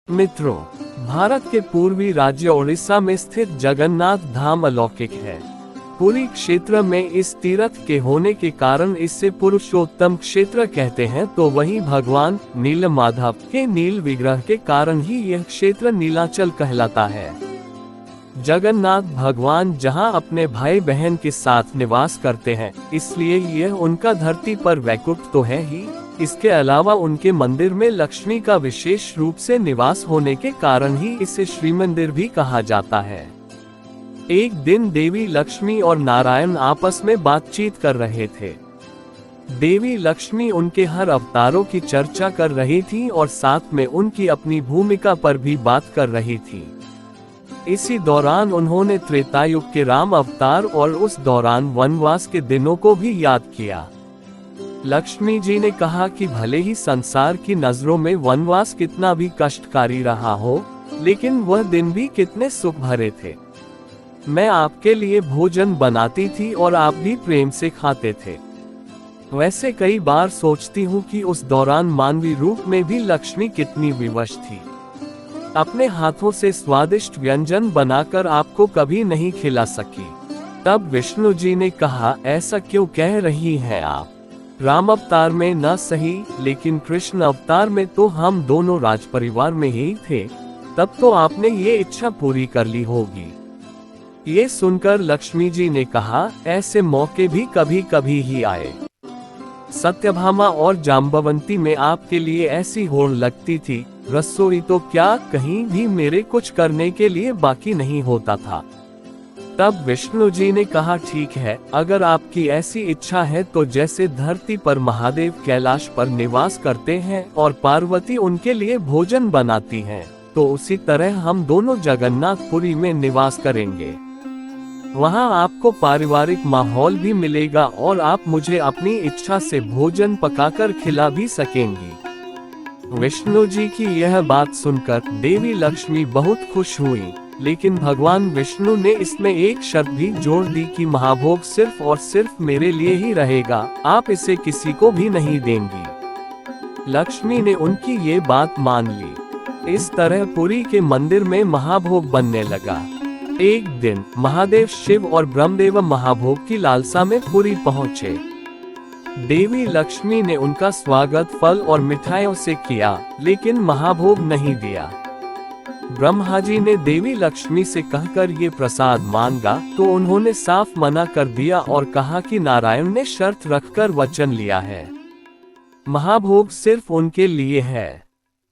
मित्रों, भारत के पूर्वी राज्य ओडिशा में स्थित जगन्नाथ धाम अलौकिक है। पुरी क्षेत्र में इस तीर्थ के होने के कारण इसे पुरुषोत्तम क्षेत्र कहते हैं, तो वहीं भगवान नीलमाधव के नील विग्रह के कारण ही यह क्षेत्र नीलाचल कहलाता है। जगन्नाथ भगवान जहां अपने भाई बहन के साथ निवास करते हैं, इसलिए यह उनका धरती पर वैकुंठ तो है ही, इसके अलावा उनके मंदिर में लक्ष्मी का विशेष रूप से निवास होने के कारण ही इसे श्री मंदिर भी कहा जाता है। एक दिन देवी लक्ष्मी और नारायण आपस में बातचीत कर रहे थे। देवी लक्ष्मी उनके हर अवतारों की चर्चा कर रही थी और साथ में उनकी अपनी भूमिका पर भी बात कर रही थी। इसी दौरान उन्होंने त्रेता युग के राम अवतार और उस दौरान वनवास के दिनों को भी याद किया। लक्ष्मी जी ने कहा कि भले ही संसार की नजरों में वनवास कितना भी कष्टकारी रहा हो, लेकिन वह दिन भी कितने सुख भरे थे। मैं आपके लिए भोजन बनाती थी और आप भी प्रेम से खाते थे। वैसे कई बार सोचती हूँ कि उस दौरान मानवी रूप में भी लक्ष्मी कितनी विवश थी। अपने हाथों से स्वादिष्ट व्यंजन बनाकर आपको कभी नहीं खिला सकी। तब विष्णु जी ने कहा, ऐसा क्यों कह रही हैं आप? राम अवतार में न सही, लेकिन कृष्ण अवतार में तो हम दोनों राज परिवार में ही थे। तब तो आपने ये इच्छा पूरी कर ली होगी। ये सुनकर लक्ष्मी जी ने कहा, ऐसे मौके भी कभी कभी ही आए। सत्यभामा और जाम्बवंती में आपके लिए ऐसी होड़ लगती थी, रसोई तो क्या कहीं भी मेरे कुछ करने के लिए बाकी नहीं होता था। तब विष्णु जी ने कहा, ठीक है, अगर आपकी ऐसी इच्छा है तो जैसे धरती पर महादेव कैलाश पर निवास करते हैं और पार्वती उनके लिए भोजन बनाती हैं, तो उसी तरह हम दोनों जगन्नाथपुरी में निवास करेंगे। वहां आपको पारिवारिक माहौल भी मिलेगा और आप मुझे अपनी इच्छा से भोजन पकाकर खिला भी सकेंगी। विष्णु जी की यह बात सुनकर देवी लक्ष्मी बहुत खुश हुई, लेकिन भगवान विष्णु ने इसमें एक शर्त भी जोड़ दी कि महाभोग सिर्फ और सिर्फ मेरे लिए ही रहेगा, आप इसे किसी को भी नहीं देंगी। लक्ष्मी ने उनकी ये बात मान ली। इस तरह पुरी के मंदिर में महाभोग बनने लगा। एक दिन महादेव शिव और ब्रह्मदेव महाभोग की लालसा में पुरी पहुँचे। देवी लक्ष्मी ने उनका स्वागत फल और मिठाइयों से किया, लेकिन महाभोग नहीं दिया। ब्रह्मा जी ने देवी लक्ष्मी से कहकर ये प्रसाद मांगा, तो उन्होंने साफ मना कर दिया और कहा कि नारायण ने शर्त रखकर वचन लिया है, महाभोग सिर्फ उनके लिए है।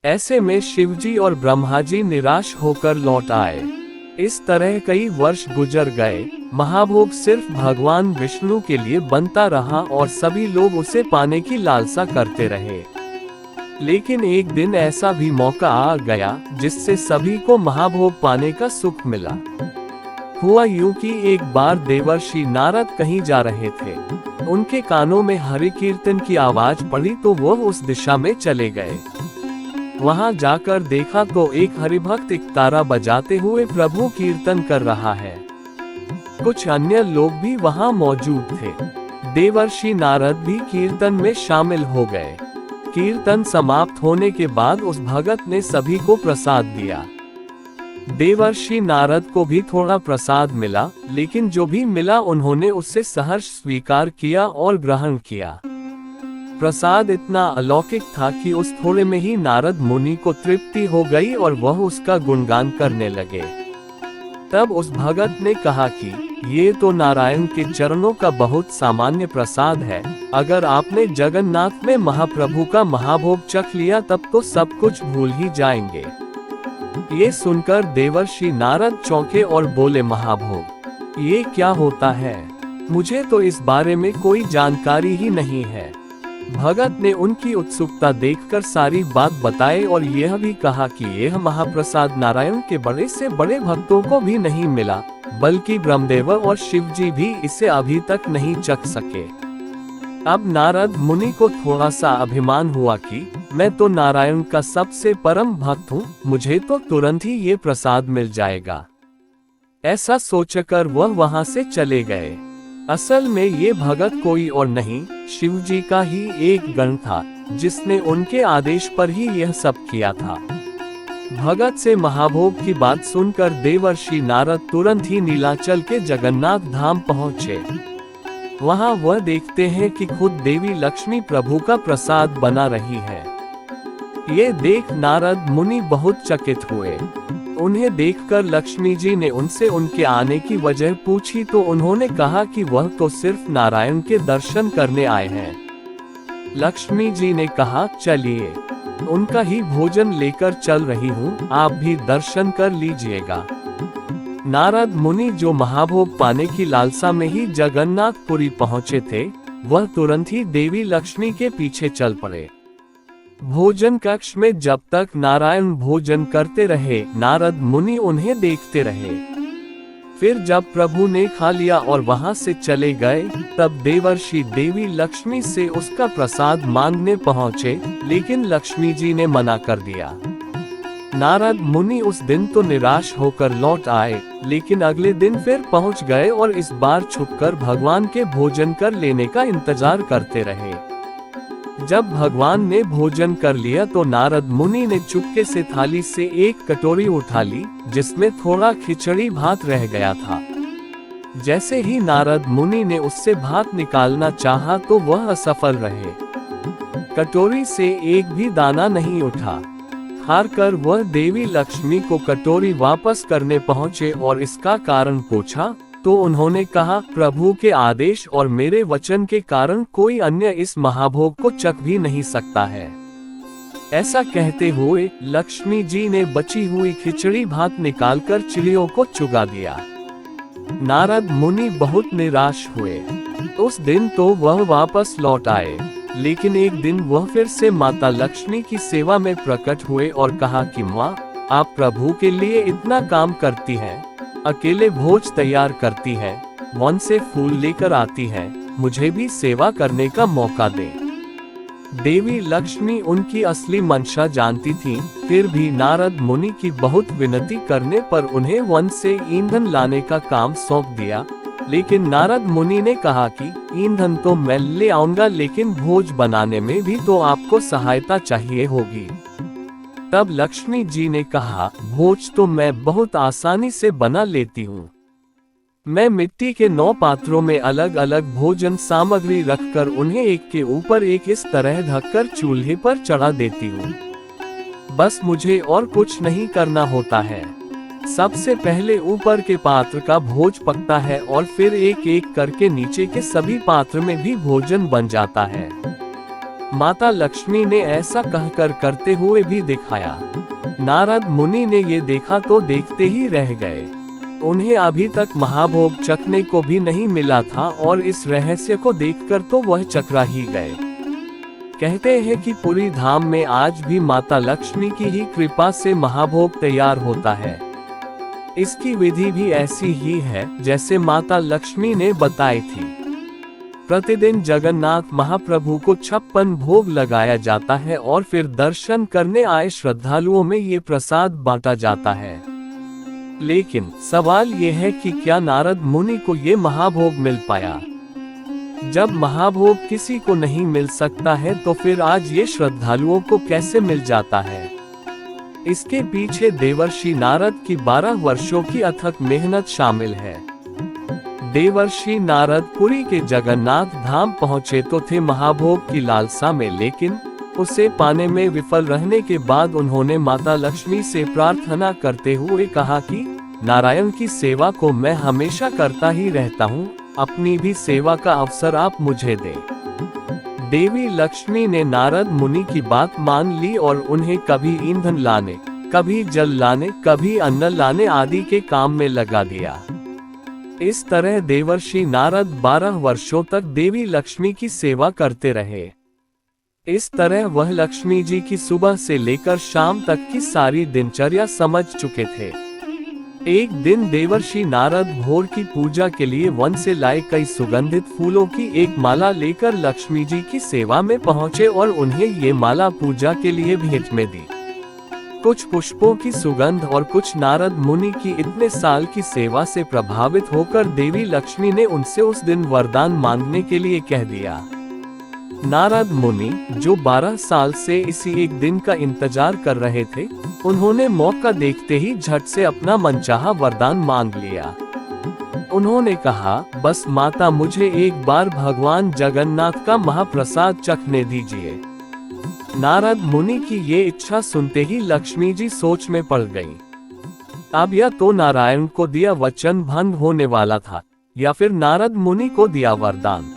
ऐसे में शिवजी और ब्रह्मा जी निराश होकर लौट आए। इस तरह कई वर्ष गुजर गए। महाभोग सिर्फ भगवान विष्णु के लिए बनता रहा और सभी लोग उसे पाने की लालसा करते रहे। लेकिन एक दिन ऐसा भी मौका आ गया जिससे सभी को महाभोग पाने का सुख मिला। हुआ यूं कि एक बार देवर्षि नारद कहीं जा रहे थे। उनके कानों में हरि कीर्तन की आवाज पड़ी तो वह उस दिशा में चले गए। वहां जाकर देखा तो एक हरिभक्त एक तारा बजाते हुए प्रभु कीर्तन कर रहा है। कुछ अन्य लोग भी वहां मौजूद थे। देवर्षि नारद भी कीर्तन में शामिल हो गए। कीर्तन समाप्त होने के बाद उस भगत ने सभी को प्रसाद दिया। देवर्षि नारद को भी थोड़ा प्रसाद मिला, लेकिन जो भी मिला उन्होंने उससे सहर्ष स्वीकार किया और ग्रहण किया। प्रसाद इतना अलौकिक था कि उस थोड़े में ही नारद मुनि को तृप्ति हो गई और वह उसका गुणगान करने लगे। तब उस भगत ने कहा कि ये तो नारायण के चरणों का बहुत सामान्य प्रसाद है। अगर आपने जगन्नाथ में महाप्रभु का महाभोग चख लिया तब तो सब कुछ भूल ही जाएंगे। ये सुनकर देवर्षि नारद चौंके और बोले, महाभोग ये क्या होता है? मुझे तो इस बारे में कोई जानकारी ही नहीं है। भगत ने उनकी उत्सुकता देखकर सारी बात बताई और यह भी कहा कि यह महाप्रसाद नारायण के बड़े से बड़े भक्तों को भी नहीं मिला, बल्कि ब्रह्मदेव और शिवजी भी इसे अभी तक नहीं चख सके। अब नारद मुनि को थोड़ा सा अभिमान हुआ कि मैं तो नारायण का सबसे परम भक्त हूँ, मुझे तो तुरंत ही ये प्रसाद मिल जाएगा। ऐसा सोचकर वह वहां से चले गए। असल में ये भगत कोई और नहीं, शिवजी का ही एक गण था, जिसने उनके आदेश पर ही यह सब किया था। भगत से महाभोग की बात सुनकर देवर्षि नारद तुरंत ही नीलाचल के जगन्नाथ धाम पहुँचे। वहाँ वह देखते हैं कि खुद देवी लक्ष्मी प्रभु का प्रसाद बना रही है। ये देख नारद मुनि बहुत चकित हुए। उन्हें देखकर लक्ष्मी जी ने उनसे उनके आने की वजह पूछी तो उन्होंने कहा कि वह तो सिर्फ नारायण के दर्शन करने आए हैं। लक्ष्मी जी ने कहा, चलिए, उनका ही भोजन लेकर चल रही हूँ, आप भी दर्शन कर लीजिएगा। नारद मुनि जो महाभोग पाने की लालसा में ही जगन्नाथपुरी पहुँचे थे, वह तुरंत ही देवी लक्ष्मी के पीछे चल पड़े। भोजन कक्ष में जब तक नारायण भोजन करते रहे, नारद मुनि उन्हें देखते रहे। फिर जब प्रभु ने खा लिया और वहां से चले गए, तब देवर्षि देवी लक्ष्मी से उसका प्रसाद मांगने पहुंचे, लेकिन लक्ष्मी जी ने मना कर दिया। नारद मुनि उस दिन तो निराश होकर लौट आए, लेकिन अगले दिन फिर पहुंच गए और इस बार छुपकर भगवान के भोजन कर लेने का इंतजार करते रहे। जब भगवान ने भोजन कर लिया तो नारद मुनि ने चुपके से थाली से एक कटोरी उठा ली, जिसमें थोड़ा खिचड़ी भात रह गया था। जैसे ही नारद मुनि ने उससे भात निकालना चाहा तो वह असफल रहे। कटोरी से एक भी दाना नहीं उठा। हार कर वह देवी लक्ष्मी को कटोरी वापस करने पहुंचे और इसका कारण पूछा, तो उन्होंने कहा, प्रभु के आदेश और मेरे वचन के कारण कोई अन्य इस महाभोग को चख भी नहीं सकता है। ऐसा कहते हुए लक्ष्मी जी ने बची हुई खिचड़ी भात निकालकर चिड़ियों को चुगा दिया। नारद मुनि बहुत निराश हुए। उस दिन तो वह वापस लौट आए, लेकिन एक दिन वह फिर से माता लक्ष्मी की सेवा में प्रकट हुए और कहा कि माँ, आप प्रभु के लिए इतना काम करती हैं, अकेले भोज तैयार करती हैं, वन से फूल लेकर आती हैं, मुझे भी सेवा करने का मौका दें। देवी लक्ष्मी उनकी असली मंशा जानती थीं, फिर भी नारद मुनि की बहुत विनती करने पर उन्हें वन से ईंधन लाने का काम सौंप दिया। लेकिन नारद मुनि ने कहा कि ईंधन तो मैं ले आऊंगा, लेकिन भोज बनाने में भी तो आपको सहायता चाहिए होगी। तब लक्ष्मी जी ने कहा, भोज तो मैं बहुत आसानी से बना लेती हूँ। मैं मिट्टी के 9 पात्रों में अलग अलग भोजन सामग्री रखकर उन्हें एक के ऊपर एक इस तरह ढककर चूल्हे पर चढ़ा देती हूँ। बस मुझे और कुछ नहीं करना होता है। सबसे पहले ऊपर के पात्र का भोज पकता है और फिर एक एक करके नीचे के सभी पात्र में भी भोजन बन जाता है। माता लक्ष्मी ने ऐसा कहकर करते हुए भी दिखाया। नारद मुनि ने ये देखा तो देखते ही रह गए। उन्हें अभी तक महाभोग चखने को भी नहीं मिला था और इस रहस्य को देखकर तो वह चकरा ही गए। कहते हैं कि पुरी धाम में आज भी माता लक्ष्मी की ही कृपा से महाभोग तैयार होता है। इसकी विधि भी ऐसी ही है जैसे माता लक्ष्मी ने बताई थी। प्रतिदिन जगन्नाथ महाप्रभु को 56 भोग लगाया जाता है और फिर दर्शन करने आए श्रद्धालुओं में ये प्रसाद बांटा जाता है। लेकिन सवाल ये है कि क्या नारद मुनि को ये महाभोग मिल पाया? जब महाभोग किसी को नहीं मिल सकता है तो फिर आज ये श्रद्धालुओं को कैसे मिल जाता है? इसके पीछे देवर्षि नारद की 12 वर्षों की अथक मेहनत शामिल है। देवर्षि नारद पुरी के जगन्नाथ धाम पहुँचे तो थे महाभोग की लालसा में, लेकिन उसे पाने में विफल रहने के बाद उन्होंने माता लक्ष्मी से प्रार्थना करते हुए कहा कि नारायण की सेवा को मैं हमेशा करता ही रहता हूँ, अपनी भी सेवा का अवसर आप मुझे दें। देवी लक्ष्मी ने नारद मुनि की बात मान ली और उन्हें कभी ईंधन लाने, कभी जल लाने, कभी अन्न लाने आदि के काम में लगा दिया। इस तरह देवर्षि नारद 12 वर्षों तक देवी लक्ष्मी की सेवा करते रहे। इस तरह वह लक्ष्मी जी की सुबह से लेकर शाम तक की सारी दिनचर्या समझ चुके थे। एक दिन देवर्षि नारद भोर की पूजा के लिए वन से लाए कई सुगंधित फूलों की एक माला लेकर लक्ष्मी जी की सेवा में पहुंचे और उन्हें ये माला पूजा के लिए भेंट में दी। कुछ पुष्पों की सुगंध और कुछ नारद मुनि की इतने साल की सेवा से प्रभावित होकर देवी लक्ष्मी ने उनसे उस दिन वरदान मांगने के लिए कह दिया। नारद मुनि, जो 12 साल से इसी एक दिन का इंतजार कर रहे थे, उन्होंने मौका देखते ही झट से अपना मनचाहा वरदान मांग लिया। उन्होंने कहा, बस माता मुझे एक बार भगवान जगन्नाथ का महाप्रसाद चखने दीजिए। नारद मुनि की ये इच्छा सुनते ही लक्ष्मी जी सोच में पड़ गईं। अब यह तो नारायण को दिया वचन भंग होने वाला था, या फिर नारद मुनि को दिया वरदान।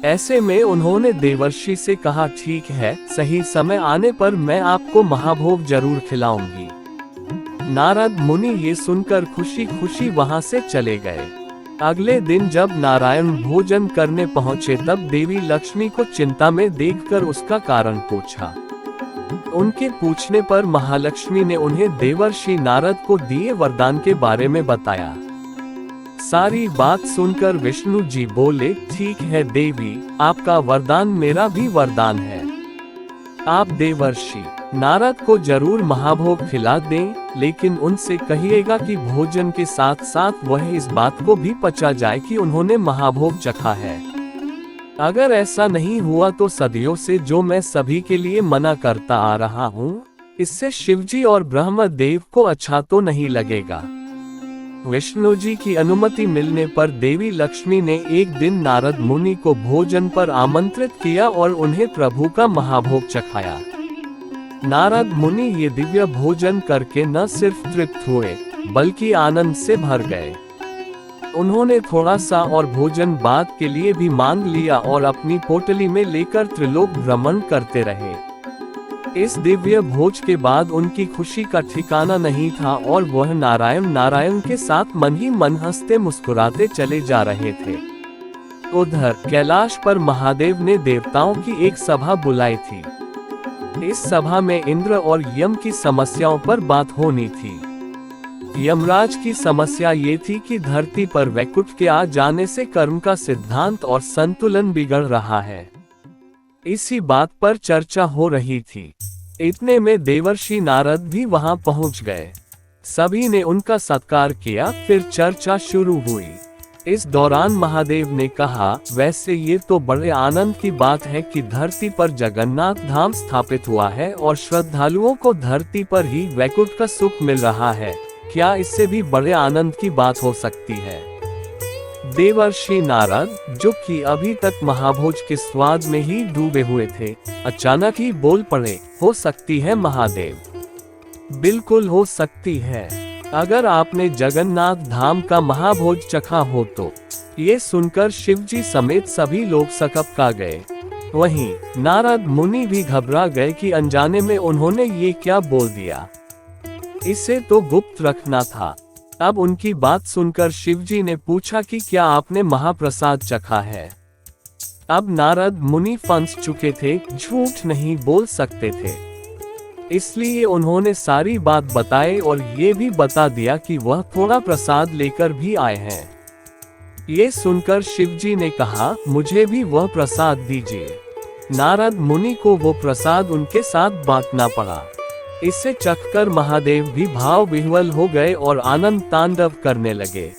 ऐसे में उन्होंने देवर्षि से कहा, ठीक है, सही समय आने पर मैं आपको महाभोग जरूर खिलाऊंगी। नारद मुनि ये सुनकर खुशी खुशी वहां से चले गए। अगले दिन जब नारायण भोजन करने पहुंचे तब देवी लक्ष्मी को चिंता में देखकर उसका कारण पूछा। उनके पूछने पर महालक्ष्मी ने उन्हें देवर्षि नारद को दिए वरदान के बारे में बताया। सारी बात सुनकर विष्णु जी बोले, ठीक है देवी, आपका वरदान मेरा भी वरदान है। आप देवर्षि नारद को जरूर महाभोग खिला दें, लेकिन उनसे कहिएगा कि भोजन के साथ साथ वह इस बात को भी पचा जाए कि उन्होंने महाभोग चखा है। अगर ऐसा नहीं हुआ तो सदियों से जो मैं सभी के लिए मना करता आ रहा हूँ, इससे शिवजी और ब्रह्मदेव को अच्छा तो नहीं लगेगा। विष्णु जी की अनुमति मिलने पर देवी लक्ष्मी ने एक दिन नारद मुनि को भोजन पर आमंत्रित किया और उन्हें प्रभु का महाभोग चखाया। नारद मुनि ये दिव्य भोजन करके न सिर्फ तृप्त हुए, बल्कि आनंद से भर गए। उन्होंने थोड़ा सा और भोजन बाद के लिए भी मांग लिया और अपनी पोटली में लेकर त्रिलोक भ्रमण करते रहे। इस दिव्य भोज के बाद उनकी खुशी का ठिकाना नहीं था और वह नारायण नारायण के साथ मन ही मन हंसते मुस्कुराते चले जा रहे थे। उधर कैलाश पर महादेव ने देवताओं की एक सभा बुलाई थी। इस सभा में इंद्र और यम की समस्याओं पर बात होनी थी। यमराज की समस्या ये थी कि धरती पर वैकुंठ के आ जाने से कर्म का सिद्धांत और संतुलन बिगड़ रहा है। इसी बात पर चर्चा हो रही थी। इतने में देवर्षि नारद भी वहां पहुंच गए। सभी ने उनका सत्कार किया, फिर चर्चा शुरू हुई। इस दौरान महादेव ने कहा, वैसे ये तो बड़े आनंद की बात है कि धरती पर जगन्नाथ धाम स्थापित हुआ है और श्रद्धालुओं को धरती पर ही वैकुंठ का सुख मिल रहा है। क्या इससे भी बड़े आनंद की बात हो सकती है? देवर्षि नारद, जो कि अभी तक महाभोज के स्वाद में ही डूबे हुए थे, अचानक ही बोल पड़े, हो सकती है महादेव, बिल्कुल हो सकती है। अगर आपने जगन्नाथ धाम का महाभोज चखा हो तो। ये सुनकर शिवजी समेत सभी लोग सकपका गए। वहीं नारद मुनि भी घबरा गए कि अनजाने में उन्होंने ये क्या बोल दिया। इसे तो गुप्त रखना था। अब उनकी बात सुनकर शिवजी ने पूछा कि क्या आपने महाप्रसाद चखा है? अब नारद मुनि फंस चुके थे, झूठ नहीं बोल सकते थे, इसलिए उन्होंने सारी बात बताई और ये भी बता दिया कि वह थोड़ा प्रसाद लेकर भी आए हैं। ये सुनकर शिवजी ने कहा, मुझे भी वह प्रसाद दीजिए। नारद मुनि को वो प्रसाद उनके साथ बांटना पड़ा। इसे चखकर महादेव भी भाव विह्वल हो गए और आनंद तांडव करने लगे।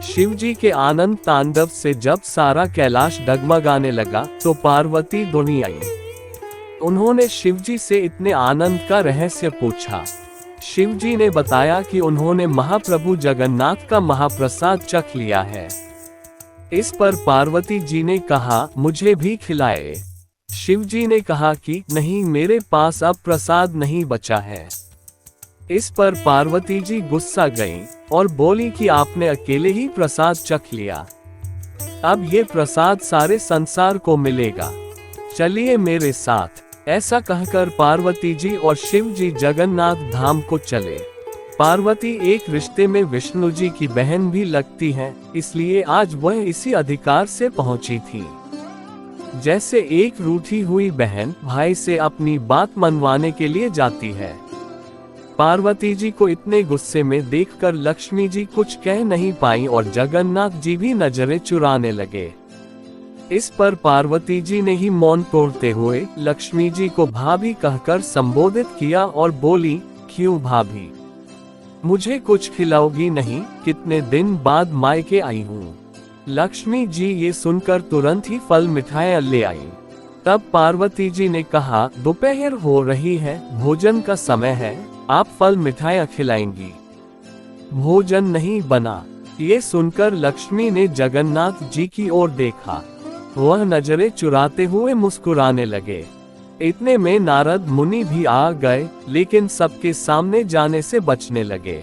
शिवजी के आनंद तांडव से जब सारा कैलाश डगमगाने लगा तो पार्वती दौड़ी आई। उन्होंने शिवजी से इतने आनंद का रहस्य पूछा। शिवजी ने बताया कि उन्होंने महाप्रभु जगन्नाथ का महाप्रसाद चख लिया है। इस पर पार्वती जी ने कहा, मुझे भी खिलाए। शिवजी ने कहा कि नहीं, मेरे पास अब प्रसाद नहीं बचा है। इस पर पार्वती जी गुस्सा गईं और बोली कि आपने अकेले ही प्रसाद चख लिया, अब ये प्रसाद सारे संसार को मिलेगा, चलिए मेरे साथ। ऐसा कहकर पार्वती जी और शिव जी जगन्नाथ धाम को चले। पार्वती एक रिश्ते में विष्णु जी की बहन भी लगती हैं, इसलिए आज वह इसी अधिकार से पहुंची थी। जैसे एक रूठी हुई बहन भाई से अपनी बात मनवाने के लिए जाती है। पार्वती जी को इतने गुस्से में देखकर लक्ष्मी जी कुछ कह नहीं पाई और जगन्नाथ जी भी नजरें चुराने लगे। इस पर पार्वती जी ने ही मौन तोड़ते हुए लक्ष्मी जी को भाभी कहकर संबोधित किया और बोली, क्यों भाभी, मुझे कुछ खिलाओगी नहीं? कितने दिन बाद मायके आई हूँ। लक्ष्मी जी ये सुनकर तुरंत ही फल मिठाइयाँ ले आई। तब पार्वती जी ने कहा, दोपहर हो रही है, भोजन का समय है, आप फल मिठाइयाँ खिलाएंगी। भोजन नहीं बना। ये सुनकर लक्ष्मी ने जगन्नाथ जी की ओर देखा। वह नजरें चुराते हुए मुस्कुराने लगे। इतने में नारद मुनि भी आ गए, लेकिन सबके सामने जाने से बचने लगे।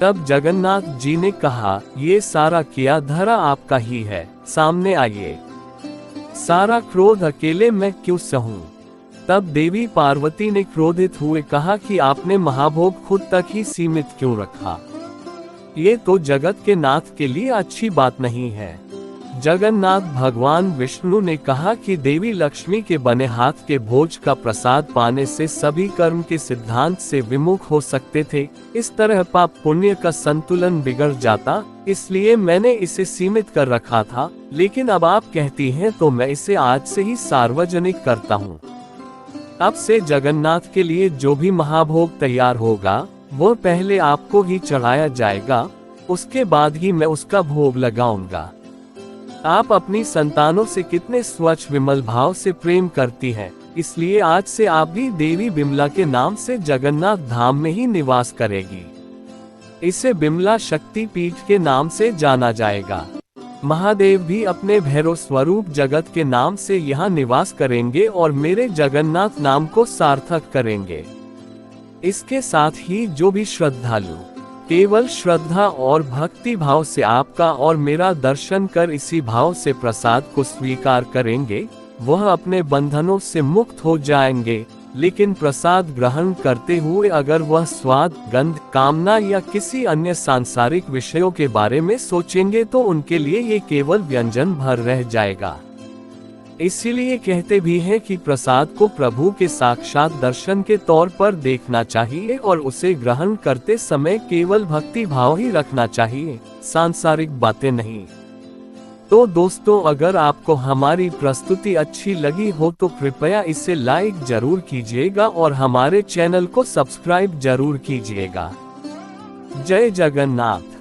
तब जगन्नाथ जी ने कहा, ये सारा किया धरा आपका ही है, सामने आइए। सारा क्रोध अकेले मैं क्यों सहूं? तब देवी पार्वती ने क्रोधित हुए कहा कि आपने महाभोग खुद तक ही सीमित क्यों रखा? ये तो जगत के नाथ के लिए अच्छी बात नहीं है। जगन्नाथ भगवान विष्णु ने कहा कि देवी लक्ष्मी के बने हाथ के भोज का प्रसाद पाने से सभी कर्म के सिद्धांत से विमुख हो सकते थे। इस तरह पाप पुण्य का संतुलन बिगड़ जाता, इसलिए मैंने इसे सीमित कर रखा था, लेकिन अब आप कहती हैं तो मैं इसे आज से ही सार्वजनिक करता हूँ। अब से जगन्नाथ के लिए जो भी महाभोग तैयार होगा, वो पहले आपको ही चढ़ाया जाएगा, उसके बाद ही मैं उसका भोग लगाऊंगा। आप अपनी संतानों से कितने स्वच्छ विमल भाव से प्रेम करती हैं, इसलिए आज से आप भी देवी बिमला के नाम से जगन्नाथ धाम में ही निवास करेगी। इसे बिमला शक्ति पीठ के नाम से जाना जाएगा। महादेव भी अपने भैरव स्वरूप जगत के नाम से यहाँ निवास करेंगे और मेरे जगन्नाथ नाम को सार्थक करेंगे। इसके साथ ही जो भी श्रद्धालु केवल श्रद्धा और भक्ति भाव से आपका और मेरा दर्शन कर इसी भाव से प्रसाद को स्वीकार करेंगे, वह अपने बंधनों से मुक्त हो जाएंगे। लेकिन प्रसाद ग्रहण करते हुए अगर वह स्वाद, गंध, कामना या किसी अन्य सांसारिक विषयों के बारे में सोचेंगे तो उनके लिए ये केवल व्यंजन भर रह जाएगा। इसीलिए कहते भी हैं कि प्रसाद को प्रभु के साक्षात दर्शन के तौर पर देखना चाहिए और उसे ग्रहण करते समय केवल भक्ति भाव ही रखना चाहिए, सांसारिक बातें नहीं। तो दोस्तों, अगर आपको हमारी प्रस्तुति अच्छी लगी हो तो कृपया इसे लाइक जरूर कीजिएगा और हमारे चैनल को सब्सक्राइब जरूर कीजिएगा। जय जगन्नाथ।